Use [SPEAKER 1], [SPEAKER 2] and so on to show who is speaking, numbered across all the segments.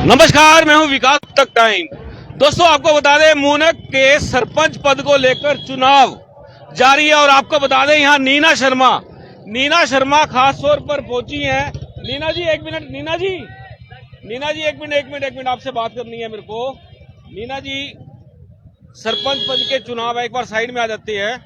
[SPEAKER 1] नमस्कार, मैं हूं विकास तक टाइम। दोस्तों, आपको बता दें मूनक के सरपंच पद को लेकर चुनाव जारी है और आपको बता दें यहाँ नीना शर्मा खास तौर पर पहुंची हैं। नीना जी एक मिनट आपसे बात करनी है मेरे को। नीना जी, सरपंच पद के चुनाव है, एक बार साइड में आ जाती है।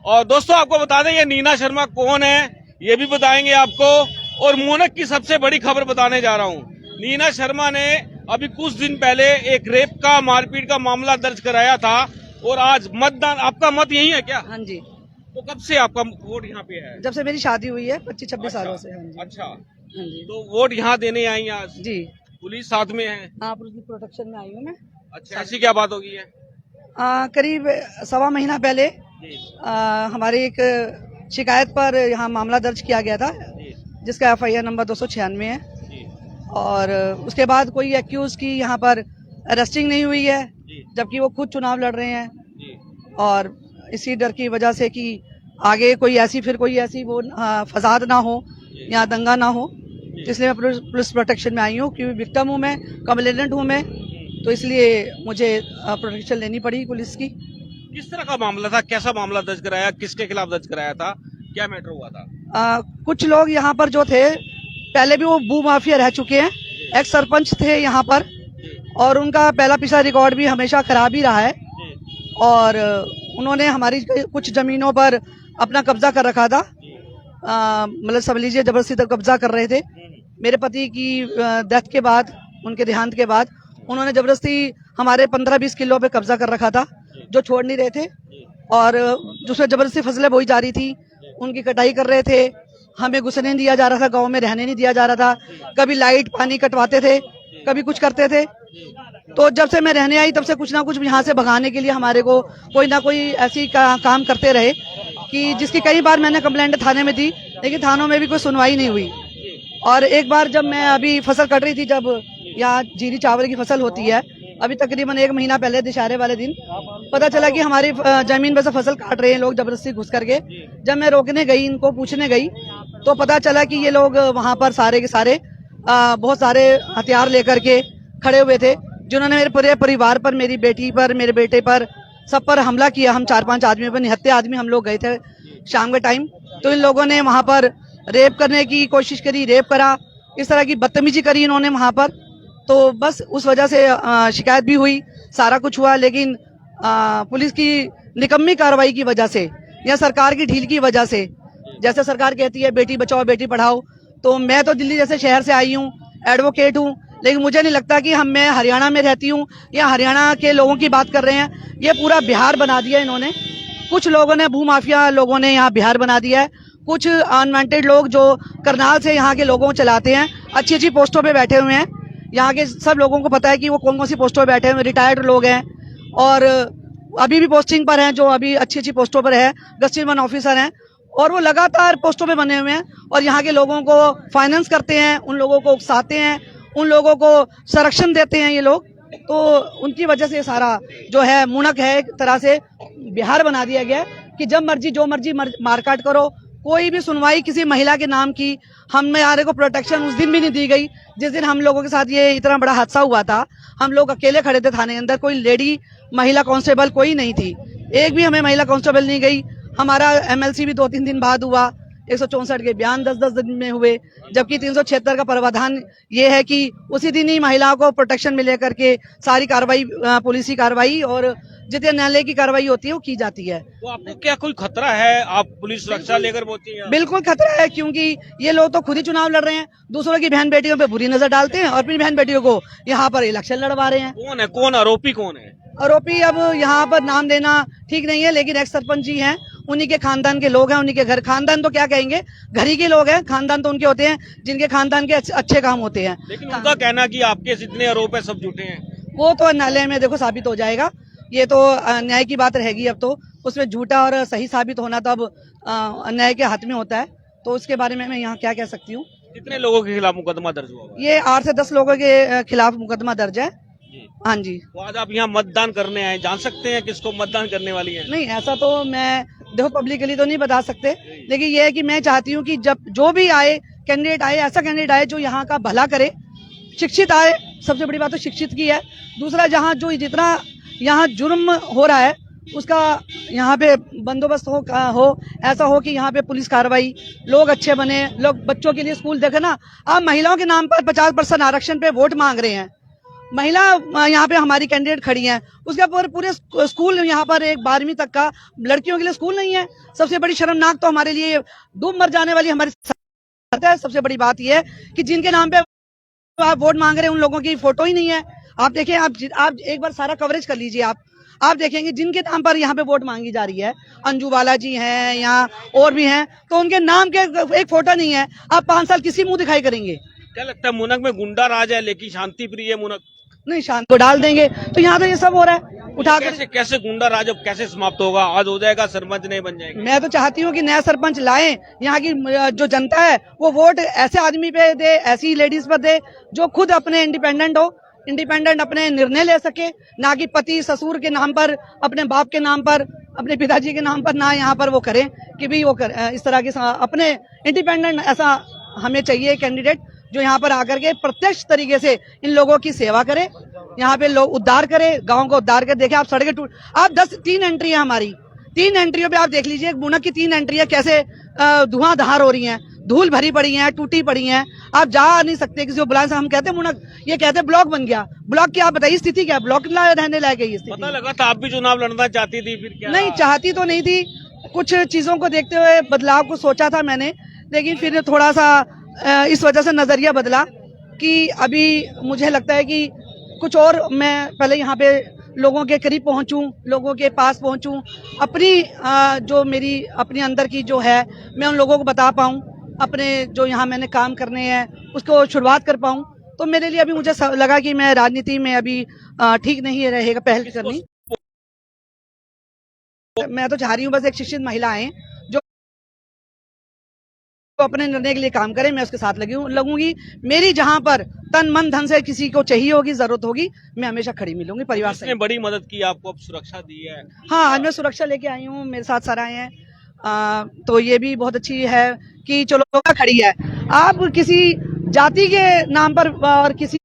[SPEAKER 1] और दोस्तों आपको बता दें ये नीना शर्मा कौन है ये भी बताएंगे आपको, और मूनक की सबसे बड़ी खबर बताने जा रहा हूं। नीना शर्मा ने अभी कुछ दिन पहले एक रेप का मारपीट का मामला दर्ज कराया था और आज मतदान, आपका मत यही है क्या?
[SPEAKER 2] हाँ जी।
[SPEAKER 1] तो कब से आपका वोट यहाँ पे है?
[SPEAKER 2] जब से मेरी शादी हुई है 25-26 सालों से। हाँ जी।
[SPEAKER 1] अच्छा,
[SPEAKER 2] हाँ जी।
[SPEAKER 1] तो वोट यहाँ देने आई आज?
[SPEAKER 2] जी।
[SPEAKER 1] पुलिस साथ में है?
[SPEAKER 2] हाँ, पुलिस की प्रोटेक्शन में आई हूँ मैं।
[SPEAKER 1] अच्छा, ऐसी क्या बात होगी है?
[SPEAKER 2] करीब 1.25 महीना पहले हमारी एक शिकायत पर यहाँ मामला दर्ज किया गया था, जिसका FIR नंबर 296 है। और उसके बाद कोई एक्यूज की यहाँ पर अरेस्टिंग नहीं हुई है, जबकि वो खुद चुनाव लड़ रहे हैं। और इसी डर की वजह से कि आगे कोई ऐसी वो फसाद ना हो या दंगा ना हो, इसलिए मैं पुलिस प्रोटेक्शन में आई हूँ। क्योंकि विक्टिम हूँ मैं, कंप्लेनेंट हूँ मैं, तो इसलिए मुझे प्रोटेक्शन लेनी पड़ी पुलिस की।
[SPEAKER 1] किस तरह का मामला था? कैसा मामला दर्ज कराया? किसके खिलाफ दर्ज कराया था? क्या मैटर हुआ था?
[SPEAKER 2] कुछ लोग यहाँ पर जो थे, पहले भी वो भू माफिया रह चुके हैं, एक सरपंच थे यहाँ पर, और उनका पहला पिछला रिकॉर्ड भी हमेशा खराब ही रहा है। और उन्होंने हमारी कुछ जमीनों पर अपना कब्जा कर रखा था, मतलब सब लीजिए जबरदस्ती तक कब्जा कर रहे थे। मेरे पति की डेथ के बाद, उनके देहांत के बाद, उन्होंने जबरदस्ती हमारे 15-20 किलो पे कब्जा कर रखा था, जो छोड़ नहीं रहे थे। और जिसमें जबरदस्ती फसलें बोई जा रही थी, उनकी कटाई कर रहे थे, हमें घुसने नहीं दिया जा रहा था, गांव में रहने नहीं दिया जा रहा था। कभी लाइट पानी कटवाते थे, कभी कुछ करते थे। तो जब से मैं रहने आई तब से कुछ ना कुछ यहाँ से भगाने के लिए हमारे को कोई ना कोई ऐसी काम करते रहे कि जिसकी कई बार मैंने कंप्लेंट थाने में दी, लेकिन थानों में भी कोई सुनवाई नहीं हुई। और एक बार जब मैं अभी फसल कट रही थी, जब यहाँ जीरी चावल की फसल होती है, अभी तकरीबन 1 महीना पहले दशहरे वाले दिन पता चला कि हमारी जमीन पर से फसल काट रहे हैं लोग जबरदस्ती घुस करके। जब मैं रोकने गई, इनको पूछने गई, तो पता चला कि ये लोग वहां पर सारे के सारे बहुत सारे हथियार लेकर के खड़े हुए थे, जिन्होंने मेरे पूरे परिवार पर, मेरी बेटी पर, मेरे बेटे पर, सब पर हमला किया। हम 4-5 आदमी पर, निहत्ते आदमी हम लोग गए थे शाम के टाइम। तो इन लोगों ने वहां पर रेप करने की कोशिश करी, रेप करा, इस तरह की बदतमीजी करी इन्होंने वहां पर। तो बस उस वजह से शिकायत भी हुई, सारा कुछ हुआ। लेकिन पुलिस की निकम्मी कार्रवाई की वजह से या सरकार की ढील की वजह से, जैसे सरकार कहती है बेटी बचाओ बेटी पढ़ाओ, तो मैं तो दिल्ली जैसे शहर से आई हूँ, एडवोकेट हूँ, लेकिन मुझे नहीं लगता कि मैं हरियाणा में रहती हूँ या हरियाणा के लोगों की बात कर रहे हैं। ये पूरा बिहार बना दिया इन्होंने। कुछ लोगों ने, भूमाफिया लोगों ने यहाँ बिहार बना दिया है। कुछ अनवांटेड लोग जो करनाल से यहाँ के लोगों को चलाते हैं, अच्छी अच्छी पोस्टों पर बैठे हुए हैं। यहाँ के सब लोगों को पता है कि वो कौन कौन सी पोस्टों पर बैठे हैं, रिटायर्ड लोग हैं और अभी भी पोस्टिंग पर हैं, जो अभी अच्छी अच्छी पोस्टों पर है, गस्टिन ऑफिसर हैं, और वो लगातार पोस्टों पे बने हुए हैं और यहाँ के लोगों को फाइनेंस करते हैं, उन लोगों को उकसाते हैं, उन लोगों को संरक्षण देते हैं ये लोग। तो उनकी वजह से सारा जो है मूनक है, एक तरह से बिहार बना दिया गया है कि जब मर्जी जो मर्जी मारकाट करो, कोई भी सुनवाई किसी महिला के नाम की हमारे को प्रोटेक्शन उस दिन भी नहीं दी गई जिस दिन हम लोगों के साथ ये इतना बड़ा हादसा हुआ था। हम लोग अकेले खड़े थे थाने के अंदर, कोई लेडी महिला कांस्टेबल कोई नहीं थी, एक भी हमें महिला कांस्टेबल नहीं गई। हमारा MLC भी 2-3 दिन बाद हुआ, 164 के बयान 10-10 दिन में हुए, जबकि 376 का प्रावधान ये है कि उसी दिन ही महिलाओं को प्रोटेक्शन मिले करके सारी कार्रवाई, पुलिस की कार्रवाई और जितने न्यायालय की कार्रवाई होती है वो की जाती है।
[SPEAKER 1] तो आपको क्या कोई खतरा है? आप पुलिस सुरक्षा लेकर पहुंची हैं?
[SPEAKER 2] बिल्कुल खतरा है, क्योंकि ये लोग तो खुद ही चुनाव लड़ रहे हैं, दूसरों की बहन बेटियों पे बुरी नजर डालते हैं और अपनी बहन बेटियों को यहाँ पर इलेक्शन लड़वा रहे हैं।
[SPEAKER 1] कौन है, कौन आरोपी कौन है?
[SPEAKER 2] आरोपी अब यहाँ पर नाम देना ठीक नहीं है, लेकिन एक्स सरपंच जी हैं, उन्हीं के खानदान के लोग हैं, उन्हीं के घर, खानदान तो क्या कहेंगे, घर ही के लोग हैं। खानदान तो उनके होते हैं जिनके खानदान के अच्छे काम होते हैं।
[SPEAKER 1] लेकिन उनका कहना कि आपके जितने आरोप है सब झूठे हैं।
[SPEAKER 2] वो तो न्यायालय में देखो साबित हो जाएगा, ये तो न्याय की बात रहेगी। अब तो उसमें झूठा और सही साबित होना तो अब न्याय के हाथ में होता है, तो उसके बारे में मैं यहाँ क्या कह सकती हूँ।
[SPEAKER 1] कितने लोगों के खिलाफ मुकदमा दर्ज हुआ?
[SPEAKER 2] ये 8 से 10 लोगों के खिलाफ मुकदमा दर्ज है। हाँ जी।
[SPEAKER 1] तो आज आप यहाँ मतदान करने आए, जान सकते हैं किसको मतदान करने वाली है?
[SPEAKER 2] नहीं, ऐसा तो मैं देखो पब्लिकली तो नहीं बता सकते, लेकिन ये है कि मैं चाहती हूँ कि जब जो भी आए कैंडिडेट आए, ऐसा कैंडिडेट आए जो यहाँ का भला करे, शिक्षित आए, सबसे बड़ी बात तो शिक्षित की है। दूसरा, जहाँ जो जितना यहाँ जुर्म हो रहा है उसका यहाँ पे बंदोबस्त हो ऐसा हो कि यहाँ पे पुलिस कार्रवाई, लोग अच्छे बने, लोग बच्चों के लिए स्कूल देखे ना। आप महिलाओं के नाम पर 50% आरक्षण पे वोट मांग रहे हैं। महिला यहाँ पे हमारी कैंडिडेट खड़ी हैं, उसके पूरे स्कूल यहाँ पर एक 12वीं तक का लड़कियों के लिए स्कूल नहीं है। सबसे बड़ी शर्मनाक तो हमारे लिए डूब मर जाने वाली हमारी सरकार है। सबसे बड़ी बात यह है कि जिनके नाम पे आप वोट मांग रहे हैं उन लोगों की फोटो ही नहीं है। आप देखें, आप एक बार सारा कवरेज कर लीजिए। आप देखेंगे जिनके नाम पर यहाँ पे वोट मांगी जा रही है, अंजू बाला जी हैं, यहाँ और भी हैं, तो उनके नाम के एक फोटो नहीं है। आप 5 साल किसी मुंह दिखाई करेंगे?
[SPEAKER 1] क्या लगता है मुनक में गुंडा राज है लेकिन शांति प्रिय है मुनक?
[SPEAKER 2] नहीं, शांति को डाल देंगे तो यहाँ तो ये सब हो रहा है। उठाकर
[SPEAKER 1] कैसे गुंडा राज अब कैसे समाप्त होगा? आज हो जाएगा, सरपंच नहीं बन जाएगा।
[SPEAKER 2] मैं तो चाहती हूँ कि नया सरपंच लाएं। यहाँ की जो जनता है वो वोट ऐसे आदमी पे दे, ऐसी लेडीज पर दे जो खुद अपने इंडिपेंडेंट हो, इंडिपेंडेंट अपने निर्णय ले सके, ना कि पति ससुर के नाम पर, अपने बाप के नाम पर, अपने पिताजी के नाम पर ना यहाँ पर वो करें कि भी वो इस तरह के अपने इंडिपेंडेंट। ऐसा हमें चाहिए कैंडिडेट जो यहाँ पर आकर के प्रत्यक्ष तरीके से इन लोगों की सेवा करे, यहाँ पे लोग उद्धार करे, गांव को उद्धार कर। देखे आप सड़कें टूट, आप 3 एंट्री है हमारी, 3 एंट्रियों पे आप देख लीजिए मुनक की 3 एंट्री है कैसे धुआंधार हो रही हैं, धूल भरी पड़ी है, टूटी पड़ी हैं, आप जा नहीं सकते किसी को बुलाने से। हम कहते हैं मुनक, ये कहते हैं ब्लॉक बन गया। ब्लॉक की आप बताइए स्थिति क्या है? ब्लॉक रहने लायक है ये स्थिति?
[SPEAKER 1] पता लगा था आप भी चुनाव लड़ना चाहती थी, फिर क्या?
[SPEAKER 2] नहीं, चाहती तो नहीं थी, कुछ चीजों को देखते हुए बदलाव को सोचा था मैंने, लेकिन फिर थोड़ा सा इस वजह से नजरिया बदला कि अभी मुझे लगता है कि कुछ और मैं पहले यहाँ पे लोगों के करीब पहुंचूं, लोगों के पास पहुंचूं, अपनी जो मेरी अपने अंदर की जो है मैं उन लोगों को बता पाऊं, अपने जो यहाँ मैंने काम करने हैं उसको शुरुआत कर पाऊं। तो मेरे लिए अभी मुझे लगा कि मैं राजनीति में अभी ठीक नहीं रहेगा पहल करनी। मैं तो चाह रही हूँ बस एक शिक्षित महिला आए जो अपने निर्णय के लिए काम करें, मैं उसके साथ लगूंगी। मेरी जहां पर तन मन धन से किसी को चाहिए होगी, जरूरत होगी, मैं हमेशा खड़ी मिलूंगी परिवार से।
[SPEAKER 1] बड़ी मदद की आपको, अब सुरक्षा दी है।
[SPEAKER 2] हाँ, आज मैं सुरक्षा लेके आई हूँ, मेरे साथ सर आए हैं, तो ये भी बहुत अच्छी है कि चलो खड़ी है। आप किसी जाति के नाम पर और किसी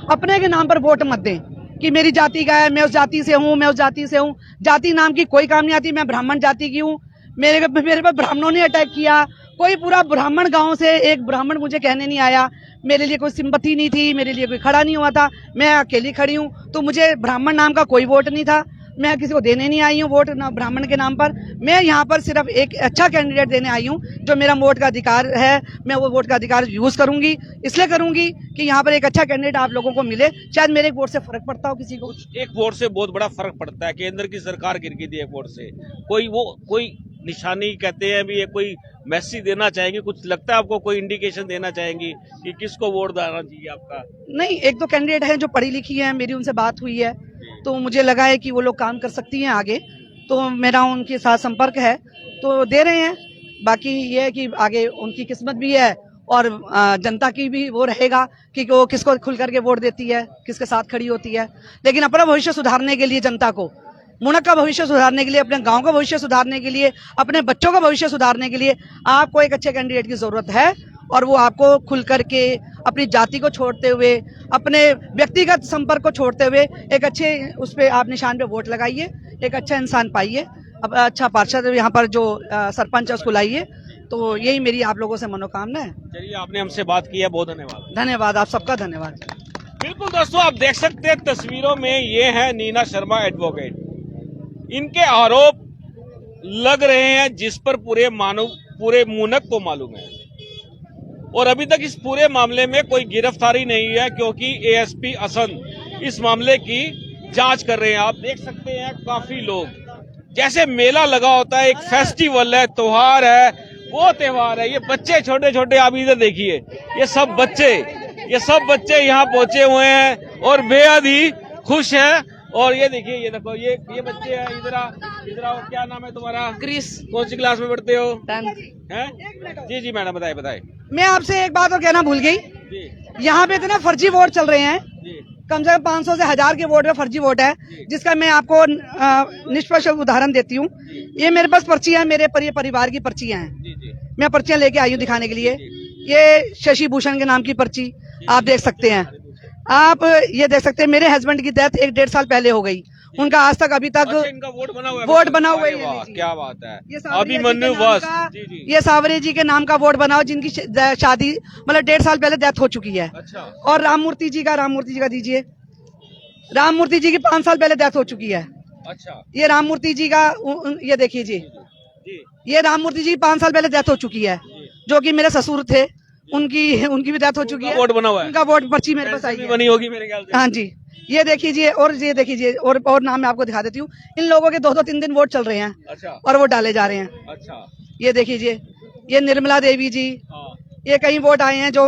[SPEAKER 2] अपने के नाम पर वोट मत दें कि मेरी जाति का है, मैं उस जाति से हूँ, मैं उस जाति से हूँ। जाति नाम की कोई काम नहीं आती। मैं ब्राह्मण जाति की हूँ, मेरे पर ब्राह्मणों ने अटैक किया। कोई पूरा ब्राह्मण गांव से एक ब्राह्मण मुझे कहने नहीं आया, मेरे लिए कोई सिंपैथी नहीं थी, मेरे लिए कोई खड़ा नहीं हुआ था, मैं अकेली खड़ी हूँ। तो मुझे ब्राह्मण नाम का कोई वोट नहीं था, मैं किसी को देने नहीं आई हूँ वोट ना ब्राह्मण के नाम पर। मैं यहाँ पर सिर्फ एक अच्छा कैंडिडेट देने आई हूँ जो मेरा वोट का अधिकार है। मैं वो वोट का अधिकार यूज करूंगी, इसलिए करूंगी कि यहाँ पर एक अच्छा कैंडिडेट आप लोगों को मिले। शायद मेरे एक वोट से फर्क पड़ता हो किसी को,
[SPEAKER 1] एक वोट से बहुत बड़ा फर्क पड़ता है। केंद्र की सरकार गिर गई थी एक वोट से। कोई निशानी कहते हैं भी, ये कोई मैसेज देना चाहेंगे? कुछ लगता है आपको, कोई इंडिकेशन देना चाहेंगी कि किसको वोट देना चाहिए आपका?
[SPEAKER 2] नहीं, एक दो कैंडिडेट हैं जो पढ़ी लिखी है, मेरी उनसे बात हुई है तो मुझे लगा है कि वो लोग काम कर सकती हैं आगे, तो मेरा उनके साथ संपर्क है तो दे रहे हैं। बाकी ये है कि आगे उनकी किस्मत भी है और जनता की भी वो रहेगा कि वो किसको खुल करके वोट देती है, किसके साथ खड़ी होती है। लेकिन अपना भविष्य सुधारने के लिए, जनता को, मुनक का भविष्य सुधारने के लिए, अपने गांव का भविष्य सुधारने के लिए, अपने बच्चों का भविष्य सुधारने के लिए आपको एक अच्छे कैंडिडेट की जरूरत है। और वो आपको खुल करके अपनी जाति को छोड़ते हुए, अपने व्यक्तिगत संपर्क को छोड़ते हुए एक अच्छे उस पे आप निशान पे वोट लगाइए, एक अच्छा इंसान पाइए, अब अच्छा पार्षद यहाँ पर जो सरपंच है उसको लाइए। तो यही मेरी आप लोगों से मनोकामना है।
[SPEAKER 1] चलिए, आपने हमसे बात की है, बहुत धन्यवाद।
[SPEAKER 2] धन्यवाद, आप सबका धन्यवाद।
[SPEAKER 1] बिल्कुल दोस्तों, आप देख सकते हैं तस्वीरों में, ये है नीना शर्मा एडवोकेट। इनके आरोप लग रहे हैं जिस पर पूरे मुनक को मालूम है, और अभी तक इस पूरे मामले में कोई गिरफ्तारी नहीं है क्योंकि एएसपी असद इस मामले की जांच कर रहे हैं। आप देख सकते हैं काफी लोग, जैसे मेला लगा होता है, एक फेस्टिवल है, त्योहार है, वो त्योहार है। ये बच्चे छोटे छोटे, आप इधर देखिए, ये सब बच्चे यहाँ पहुंचे हुए हैं और बेहद ही खुश हैं। और ये देखिए, ये देखो, ये बच्चे हैं। इधर आओ, क्या नाम है तुम्हारा?
[SPEAKER 2] क्रिस।
[SPEAKER 1] कौन सी क्लास में पढ़ते हो?
[SPEAKER 2] 10th।
[SPEAKER 1] हैं? जी मैडम, बताए।
[SPEAKER 2] मैं आपसे एक बात और कहना भूल गई,
[SPEAKER 1] जी
[SPEAKER 2] यहाँ पे इतने फर्जी वोट चल रहे हैं,
[SPEAKER 1] जी
[SPEAKER 2] कम से कम 500 से 1000 के वोट में फर्जी वोट है, जिसका मैं आपको निष्पक्ष उदाहरण देती हूँ। ये मेरे पास पर्चियां हैं, मेरे परिवार की पर्चियां हैं,
[SPEAKER 1] जी।
[SPEAKER 2] मैं पर्चियां लेके आई हूँ दिखाने के लिए। ये शशि भूषण के नाम की पर्ची, आप देख सकते हैं, आप ये देख सकते हैं मेरे हस्बैंड की डेथ 1-1.5 साल पहले हो गई, उनका आज तक अभी तक
[SPEAKER 1] अच्छा, इनका वोट बना हुआ है,
[SPEAKER 2] वोट बना हुआ
[SPEAKER 1] अरे
[SPEAKER 2] है,
[SPEAKER 1] वाह,
[SPEAKER 2] ये लीजिए।
[SPEAKER 1] क्या बात है।
[SPEAKER 2] ये सावरिया जी के
[SPEAKER 1] अभिमन्यु
[SPEAKER 2] नाम
[SPEAKER 1] वस्त,
[SPEAKER 2] का-
[SPEAKER 1] जी जी।
[SPEAKER 2] ये सावरे जी के नाम का वोट बना हुआ, जिनकी शादी मतलब 1.5 साल पहले डेथ हो चुकी है।
[SPEAKER 1] अच्छा
[SPEAKER 2] और राममूर्ति जी का दीजिए, राममूर्ति जी की 5 साल पहले डेथ हो चुकी है।
[SPEAKER 1] अच्छा
[SPEAKER 2] ये राममूर्ति जी का ये देखिए जी,
[SPEAKER 1] जी
[SPEAKER 2] ये राममूर्ति जी 5 साल पहले डेथ हो चुकी है, जो कि मेरे ससुर थे, उनकी भी डेथ हो चुकी है।
[SPEAKER 1] वोट बना हुआ है,
[SPEAKER 2] उनका वोट पर्ची मेरे पास आई
[SPEAKER 1] पेंशन भी
[SPEAKER 2] है।
[SPEAKER 1] बनी होगी मेरे ख्याल से।
[SPEAKER 2] हाँ जी, ये देखिए और ये देखिए और नाम मैं आपको दिखा देती हूँ। इन लोगों के 2-2 3 दिन वोट चल रहे हैं
[SPEAKER 1] अच्छा
[SPEAKER 2] और वो डाले जा रहे हैं।
[SPEAKER 1] अच्छा
[SPEAKER 2] ये देखिए, ये निर्मला देवी जी,
[SPEAKER 1] हाँ
[SPEAKER 2] ये कई वोट आए हैं जो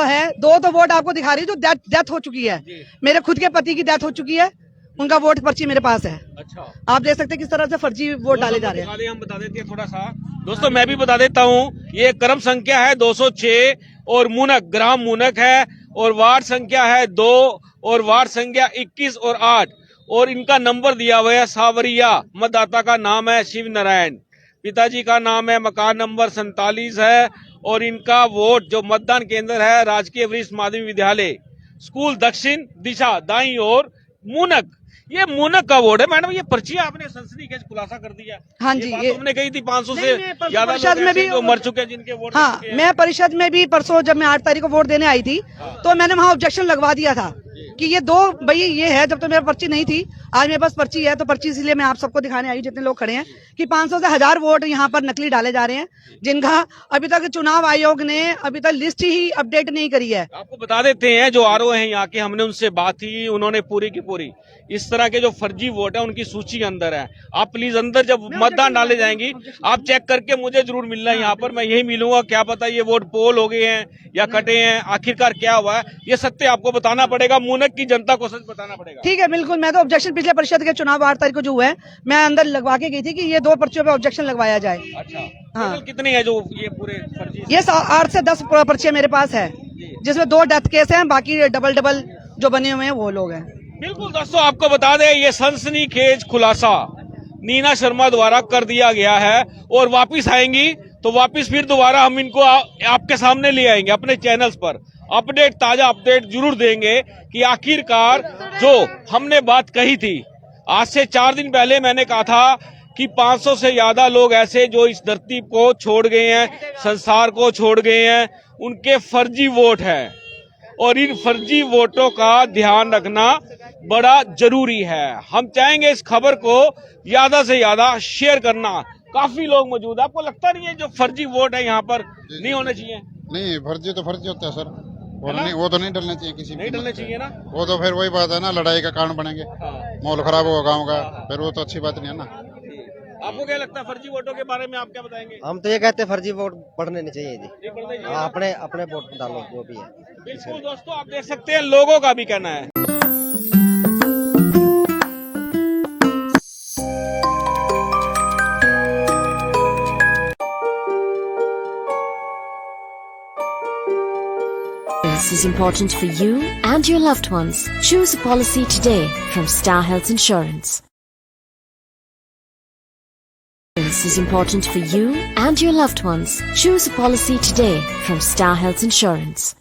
[SPEAKER 2] है। 2 तो वोट आपको दिखा रही है जो डेथ हो चुकी है।
[SPEAKER 1] जी।
[SPEAKER 2] मेरे खुद के पति की डेथ हो चुकी है, उनका वोट पर्ची मेरे पास है।
[SPEAKER 1] अच्छा
[SPEAKER 2] आप देख सकते हैं किस तरह से फर्जी वोट डाले जा रहे हैं।
[SPEAKER 1] दिखा दें, हम बता देते हैं थोड़ा सा। दोस्तों मैं भी बता देता हूँ, ये क्रम संख्या है 206 और मुनक ग्राम मुनक है, और वार्ड संख्या है 2 और वार्ड संख्या 21 और 8, और इनका नंबर दिया हुआ है सावरिया। मतदाता का नाम है शिव नारायण, पिताजी का नाम है, मकान नंबर 47 है, और इनका वोट जो मतदान केंद्र है राजकीय वरिष्ठ माध्यमिक विद्यालय स्कूल दक्षिण दिशा दाई और मुनक। ये मुनक का वोट है। मैडम ये पर्ची आपने सनसनीखेज खुलासा कर दिया।
[SPEAKER 2] हाँ जी,
[SPEAKER 1] बात
[SPEAKER 2] ये
[SPEAKER 1] तो हमने कही थी 500
[SPEAKER 2] नहीं,
[SPEAKER 1] से
[SPEAKER 2] मैं परसों
[SPEAKER 1] ज्यादा
[SPEAKER 2] परिषद
[SPEAKER 1] लोग
[SPEAKER 2] में
[SPEAKER 1] ऐसे
[SPEAKER 2] भी
[SPEAKER 1] जो मर चुके हैं, जिनके वोट
[SPEAKER 2] हाँ,
[SPEAKER 1] गिर चुके हैं।
[SPEAKER 2] मैं परिषद में भी परसों जब मैं 8 तारीख को वोट देने आई थी, तो मैंने वहाँ ऑब्जेक्शन लगवा दिया था कि ये 2 भाई ये है, जब तो मेरा पर्ची नहीं थी, आज मेरे पास पर्ची है, तो पर्ची इसलिए मैं आप सबको दिखाने आई हूँ जितने लोग खड़े हैं, कि 500 से 1000 वोट यहाँ पर नकली डाले जा रहे हैं, जिनका अभी तक चुनाव आयोग ने अभी तक लिस्ट ही अपडेट नहीं करी है।
[SPEAKER 1] आपको बता देते हैं, जो आरओ हैं यहाँ के, हमने उनसे बात की, उन्होंने पूरी की पूरी इस तरह के जो फर्जी वोट है उनकी सूची के अंदर है। आप प्लीज अंदर जब मतदान डाले जाएंगी आप चेक करके मुझे जरूर मिलना है यहाँ पर, मैं यही मिलूंगा। क्या पता ये वोट पोल हो गए हैं या कटे हैं, आखिरकार क्या हुआ है ये सत्य आपको बताना पड़ेगा, मुनक की जनता को सच बताना पड़ेगा।
[SPEAKER 2] ठीक है, बिल्कुल। मैं तो ऑब्जेक्शन पिछले परिषद के चुनाव 8 तारीख को जो हुआ है, मैं अंदर लगवा के गई थी कि ये 2 पर्चियों पे ऑब्जेक्शन लगवाया जाए।
[SPEAKER 1] अच्छा
[SPEAKER 2] हाँ।
[SPEAKER 1] टोटल कितनी है जो ये पूरे फर्जी?
[SPEAKER 2] ये 8 से 10 पर्चियां मेरे पास है, जिसमें 2 डेथ केस हैं, बाकी डबल जो बने हुए हैं वो लोग हैं।
[SPEAKER 1] बिल्कुल दोस्तों, आपको बता दें ये सनसनीखेज खुलासा नीना शर्मा द्वारा कर दिया गया है, और वापिस आएंगी तो वापिस फिर दोबारा हम इनको आपके सामने ले आएंगे अपने चैनल्स पर। अपडेट, ताजा अपडेट जरूर देंगे कि आखिरकार जो हमने बात कही थी आज से 4 दिन पहले, मैंने कहा था कि 500 से ज्यादा लोग ऐसे जो इस धरती को छोड़ गए हैं, संसार को छोड़ गए हैं, उनके फर्जी वोट है, और इन फर्जी वोटों का ध्यान रखना बड़ा जरूरी है। हम चाहेंगे इस खबर को ज्यादा से ज्यादा शेयर करना। काफी लोग मौजूद है, आपको लगता नहीं है जो फर्जी वोट है यहाँ पर नहीं होने चाहिए?
[SPEAKER 3] नहीं, फर्जी तो फर्जी होता है सर, वो तो नहीं डलने चाहिए किसी
[SPEAKER 1] नहीं डलने चाहिए ना।
[SPEAKER 3] वो तो फिर वही बात है ना, लड़ाई का कारण बनेंगे,
[SPEAKER 1] हाँ।
[SPEAKER 3] माहौल खराब होगा गांव का, फिर वो तो अच्छी बात नहीं है ना।
[SPEAKER 1] आपको क्या लगता है फर्जी वोटों के बारे में, आप क्या बताएंगे?
[SPEAKER 4] हम तो ये कहते हैं फर्जी वोट पढ़ने नहीं चाहिए जी।
[SPEAKER 1] ये पढ़ने चाहिए
[SPEAKER 4] हाँ,
[SPEAKER 1] ना?
[SPEAKER 4] अपने वोट डालो जो भी है।
[SPEAKER 1] बिल्कुल दोस्तों, आप देख सकते हैं लोगों का भी कहना है।
[SPEAKER 5] This is important for you and your loved ones. Choose a policy today from Star Health Insurance. This is important for you and your loved ones. Choose a policy today from Star Health Insurance.